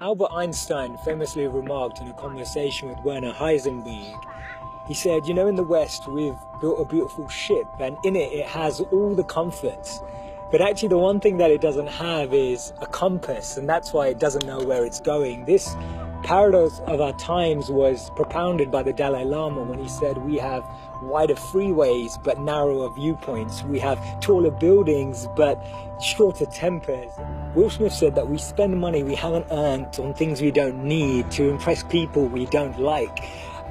Albert Einstein famously remarked in a conversation with Werner Heisenberg, he said, you know, in the West, we've built a beautiful ship and in it, it has all the comforts. But actually the one thing that it doesn't have is a compass, and that's why it doesn't know where it's going. This paradox of our times was propounded by the Dalai Lama when he said we have wider freeways but narrower viewpoints. We have taller buildings but shorter tempers. Will Smith said that we spend money we haven't earned on things we don't need to impress people we don't like.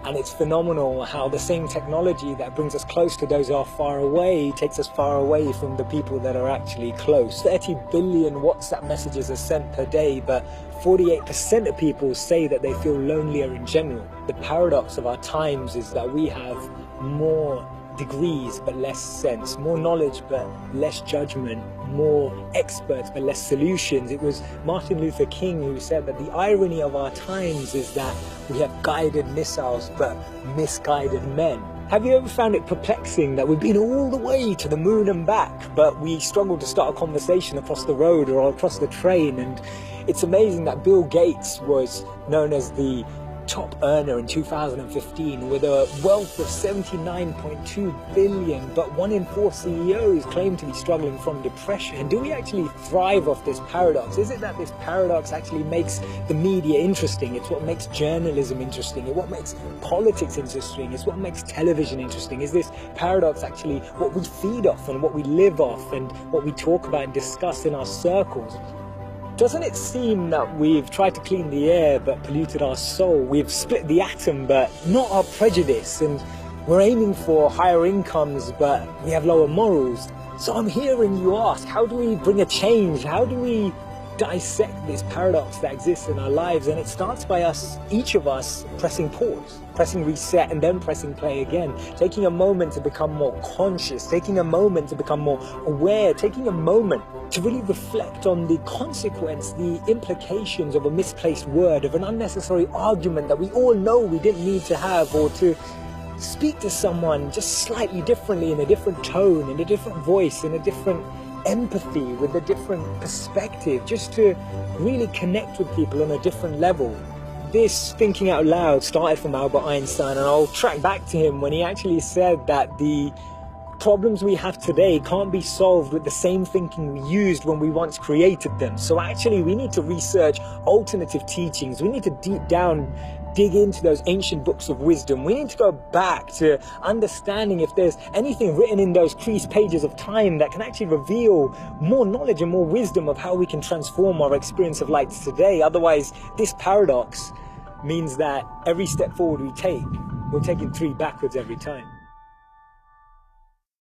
And it's phenomenal how the same technology that brings us close to those who are far away takes us far away from the people that are actually close. 30 billion WhatsApp messages are sent per day, but 48% of people say that they feel lonelier in general. The paradox of our times is that we have more degrees but less sense, more knowledge but less judgment, more experts but less solutions. It was Martin Luther King who said that the irony of our times is that we have guided missiles but misguided men. Have you ever found it perplexing that we've been all the way to the moon and back, but we struggle to start a conversation across the road or across the train? And it's amazing that Bill Gates was known as the top earner in 2015 with a wealth of 79.2 billion, but 1 in 4 CEOs claim to be struggling from depression. And do we actually thrive off this paradox? Is it that this paradox actually makes the media interesting? It's what makes journalism interesting. It's what makes politics interesting. It's what makes television interesting. Is this paradox actually what we feed off and what we live off and what we talk about and discuss in our circles? Doesn't it seem that we've tried to clean the air but polluted our soul? We've split the atom but not our prejudice, and we're aiming for higher incomes but we have lower morals. So I'm hearing you ask, how do we bring a change? How do we dissect this paradox that exists in our lives? And it starts by us, each of us, pressing pause, pressing reset, and then pressing play again, taking a moment to become more conscious, taking a moment to become more aware, taking a moment to really reflect on the consequence, the implications of a misplaced word, of an unnecessary argument that we all know we didn't need to have, or to speak to someone just slightly differently, in a different tone, in a different voice, in a different empathy, with a different perspective, just to really connect with people on a different level. This thinking out loud started from Albert Einstein, and I'll track back to him when he actually said that the problems we have today can't be solved with the same thinking we used when we once created them. So actually we need to research alternative teachings. We need to deep down dig into those ancient books of wisdom. We need to go back to understanding if there's anything written in those creased pages of time that can actually reveal more knowledge and more wisdom of how we can transform our experience of light today. Otherwise, this paradox means that every step forward we take, we're taking 3 backwards every time.